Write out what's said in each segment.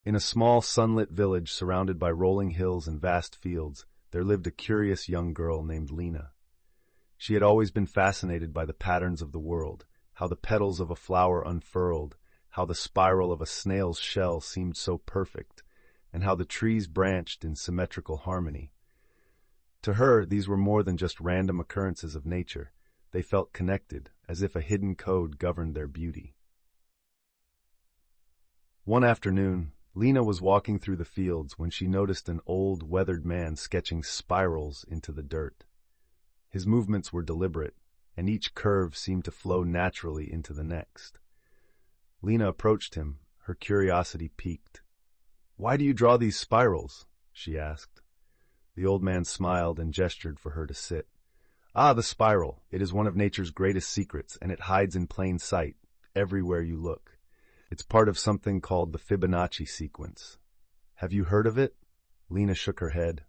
In a small, sunlit village surrounded by rolling hills and vast fields, there lived a curious young girl named Lena. She had always been fascinated by the patterns of the world, how the petals of a flower unfurled, how the spiral of a snail's shell seemed so perfect, and how the trees branched in symmetrical harmony. To her, these were more than just random occurrences of nature. They felt connected, as if a hidden code governed their beauty. One afternoon, Lena was walking through the fields when she noticed an old, weathered man sketching spirals into the dirt. His movements were deliberate, and each curve seemed to flow naturally into the next. Lena approached him, her curiosity piqued. "Why do you draw these spirals?" she asked. The old man smiled and gestured for her to sit. "Ah, the spiral. It is one of nature's greatest secrets, and it hides in plain sight, everywhere you look. It's part of something called the Fibonacci sequence. Have you heard of it?" Lena shook her head.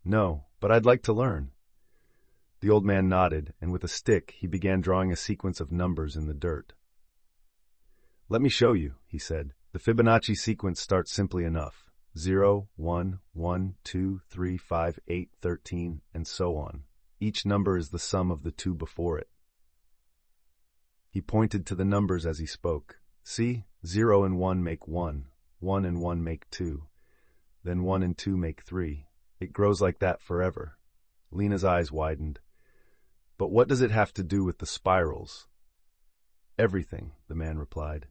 "No, but I'd like to learn." The old man nodded, and with a stick he began drawing a sequence of numbers in the dirt. "Let me show you," he said. "The Fibonacci sequence starts simply enough. 0, 1, 1, 2, 3, 5, 8, 13, and so on. Each number is the sum of the two before it." He pointed to the numbers as he spoke. "See, 0 and 1 make 1, 1 and 1 make 2, then 1 and 2 make 3. It grows like that forever." Lena's eyes widened. "But what does it have to do with the spirals?" "Everything," the man replied.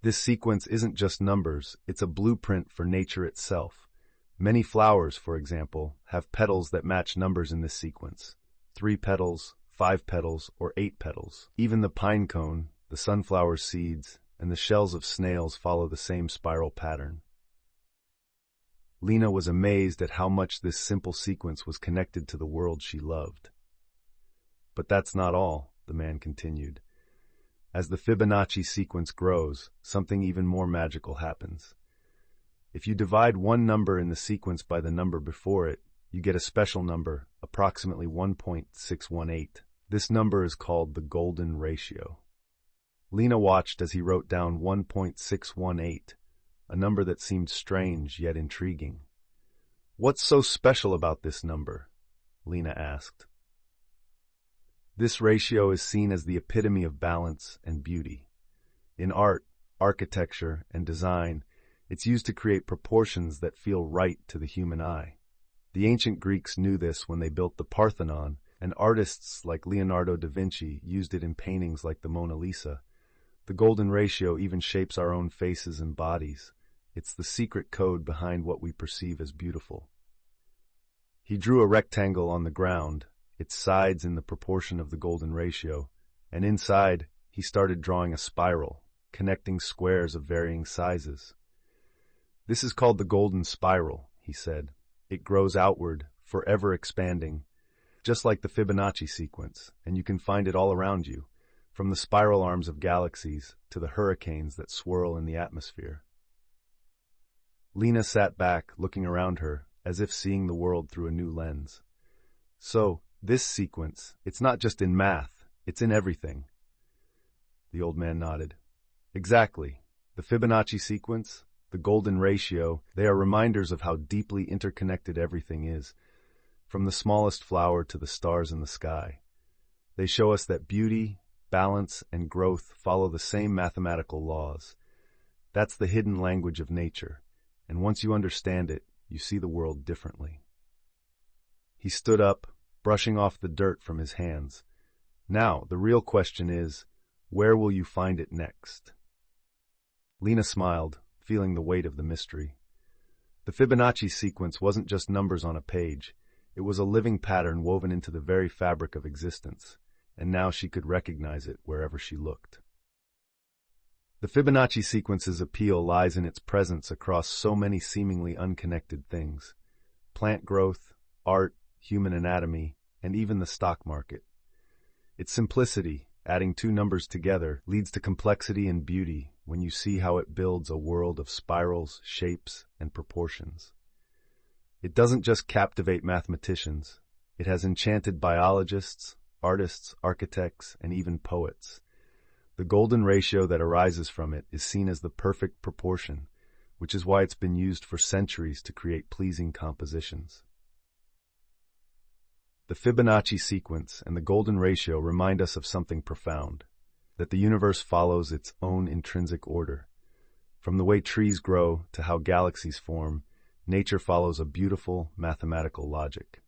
"This sequence isn't just numbers, it's a blueprint for nature itself. Many flowers, for example, have petals that match numbers in this sequence. 3 petals, 5 petals, or 8 petals. Even the pine cone, the sunflower seeds, and the shells of snails follow the same spiral pattern." Lena was amazed at how much this simple sequence was connected to the world she loved. "But that's not all," the man continued. "As the Fibonacci sequence grows, something even more magical happens. If you divide one number in the sequence by the number before it, you get a special number, approximately 1.618. This number is called the golden ratio." Lena watched as he wrote down 1.618, a number that seemed strange yet intriguing. "What's so special about this number?" Lena asked. "This ratio is seen as the epitome of balance and beauty. In art, architecture, and design, it's used to create proportions that feel right to the human eye. The ancient Greeks knew this when they built the Parthenon, and artists like Leonardo da Vinci used it in paintings like the Mona Lisa. The golden ratio even shapes our own faces and bodies. It's the secret code behind what we perceive as beautiful." He drew a rectangle on the ground, its sides in the proportion of the golden ratio, and inside he started drawing a spiral, connecting squares of varying sizes. "This is called the golden spiral," he said. "It grows outward, forever expanding, just like the Fibonacci sequence, and you can find it all around you, from the spiral arms of galaxies to the hurricanes that swirl in the atmosphere." Lena sat back, looking around her, as if seeing the world through a new lens. "So, this sequence, it's not just in math, it's in everything." The old man nodded. "Exactly. The Fibonacci sequence, the golden ratio, they are reminders of how deeply interconnected everything is, from the smallest flower to the stars in the sky. They show us that beauty, balance, and growth follow the same mathematical laws. That's the hidden language of nature, and once you understand it, you see the world differently." He stood up, brushing off the dirt from his hands. "Now, the real question is, where will you find it next?" Lena smiled, feeling the weight of the mystery. The Fibonacci sequence wasn't just numbers on a page. It was a living pattern woven into the very fabric of existence, and now she could recognize it wherever she looked. The Fibonacci sequence's appeal lies in its presence across so many seemingly unconnected things: plant growth, art, human anatomy, and even the stock market. Its simplicity, adding two numbers together, leads to complexity and beauty when you see how it builds a world of spirals, shapes, and proportions. It doesn't just captivate mathematicians. It has enchanted biologists, artists, architects, and even poets. The golden ratio that arises from it is seen as the perfect proportion, which is why it's been used for centuries to create pleasing compositions. The Fibonacci sequence and the golden ratio remind us of something profound, that the universe follows its own intrinsic order. From the way trees grow to how galaxies form, nature follows a beautiful mathematical logic.